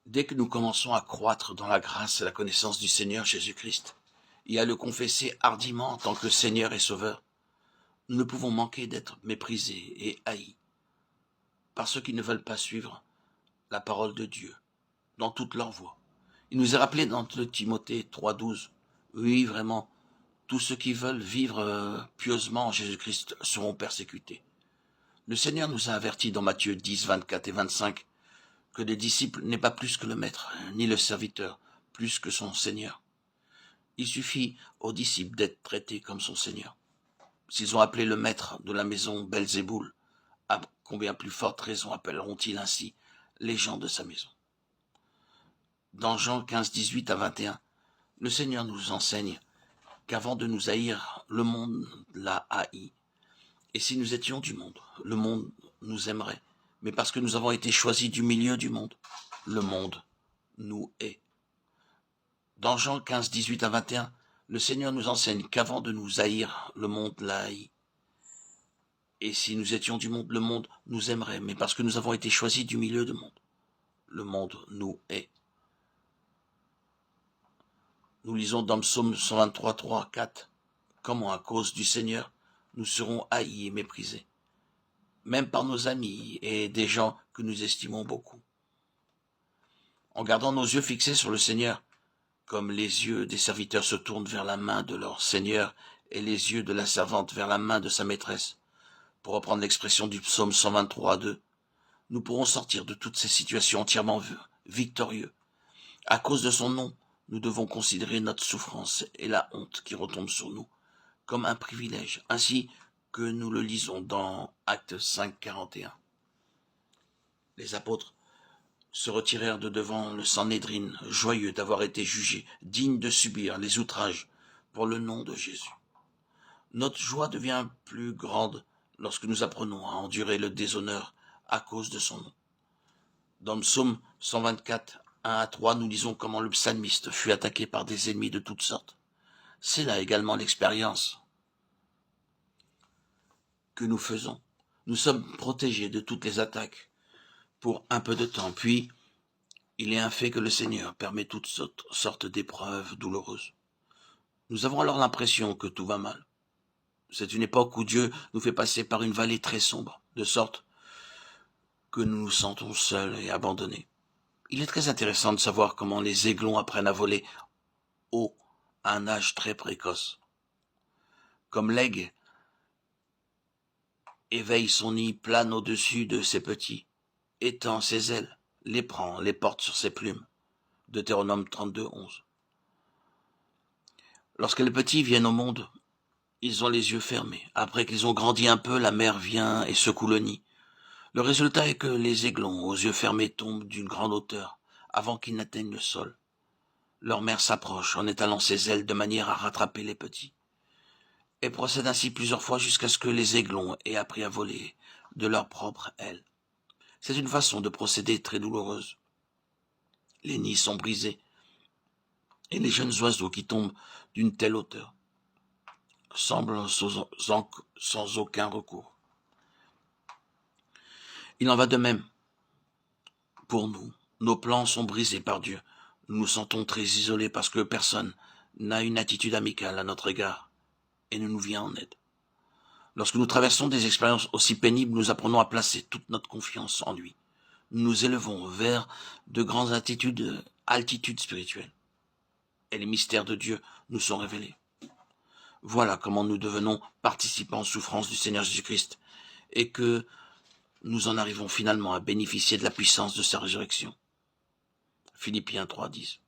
Dès que nous commençons à croître dans la grâce et la connaissance du Seigneur Jésus-Christ, et à le confesser hardiment en tant que Seigneur et Sauveur, nous ne pouvons manquer d'être méprisés et haïs par ceux qui ne veulent pas suivre la parole de Dieu dans toute leur voie. Il nous est rappelé dans le Timothée 3,12, oui, vraiment, tous ceux qui veulent vivre pieusement en Jésus-Christ seront persécutés. Le Seigneur nous a avertis dans Matthieu 10, 24 et 25 que le disciple n'est pas plus que le maître, ni le serviteur plus que son Seigneur. Il suffit aux disciples d'être traités comme son Seigneur. S'ils ont appelé le maître de la maison Belzéboul, à combien plus forte raison appelleront-ils ainsi les gens de sa maison? Dans Jean 15, 18 à 21, le Seigneur nous enseigne qu'avant de nous haïr, le monde l'a haï. Et si nous étions du monde, le monde nous aimerait. Mais parce que nous avons été choisis du milieu du monde, le monde nous hait. Dans Jean 15, 18 à 21, le Seigneur nous enseigne qu'avant de nous haïr, le monde l'a haï. Et si nous étions du monde, le monde nous aimerait. Mais parce que nous avons été choisis du milieu du monde, le monde nous hait. Nous lisons dans Psaume 123, 3, 4, comment à cause du Seigneur, nous serons haïs et méprisés, même par nos amis et des gens que nous estimons beaucoup. En gardant nos yeux fixés sur le Seigneur, comme les yeux des serviteurs se tournent vers la main de leur Seigneur et les yeux de la servante vers la main de sa maîtresse, pour reprendre l'expression du psaume 123, 2, nous pourrons sortir de toutes ces situations entièrement victorieux. À cause de son nom, nous devons considérer notre souffrance et la honte qui retombe sur nous comme un privilège, ainsi que nous le lisons dans Actes 5, 41. Les apôtres se retirèrent de devant le Sanhédrin, joyeux d'avoir été jugés, dignes de subir les outrages pour le nom de Jésus. Notre joie devient plus grande lorsque nous apprenons à endurer le déshonneur à cause de son nom. Dans le psaume 124, 1 à 3, nous lisons comment le psalmiste fut attaqué par des ennemis de toutes sortes. C'est là également l'expérience que nous faisons. Nous sommes protégés de toutes les attaques pour un peu de temps, puis il est un fait que le Seigneur permet toutes sortes d'épreuves douloureuses. Nous avons alors l'impression que tout va mal. C'est une époque où Dieu nous fait passer par une vallée très sombre, de sorte que nous nous sentons seuls et abandonnés. Il est très intéressant de savoir comment les aiglons apprennent à voler haut à un âge très précoce. Comme l'aigle éveille son nid, plane au-dessus de ses petits, étend ses ailes, les prend, les porte sur ses plumes. Deutéronome 32, 11. Lorsque les petits viennent au monde, ils ont les yeux fermés. Après qu'ils ont grandi un peu, la mère vient et secoue le nid. Le résultat est que les aiglons, aux yeux fermés, tombent d'une grande hauteur, avant qu'ils n'atteignent le sol. Leur mère s'approche en étalant ses ailes de manière à rattraper les petits, et procède ainsi plusieurs fois jusqu'à ce que les aiglons aient appris à voler de leurs propres ailes. C'est une façon de procéder très douloureuse. Les nids sont brisés, et les jeunes oiseaux qui tombent d'une telle hauteur semblent sans aucun recours. Il en va de même pour nous. Nos plans sont brisés par Dieu. Nous nous sentons très isolés parce que personne n'a une attitude amicale à notre égard et ne nous vient en aide. Lorsque nous traversons des expériences aussi pénibles, nous apprenons à placer toute notre confiance en lui. Nous nous élevons vers de grandes altitudes spirituelles. Et les mystères de Dieu nous sont révélés. Voilà comment nous devenons participants aux souffrances du Seigneur Jésus-Christ et que nous en arrivons finalement à bénéficier de la puissance de sa résurrection. Philippiens 3, 10.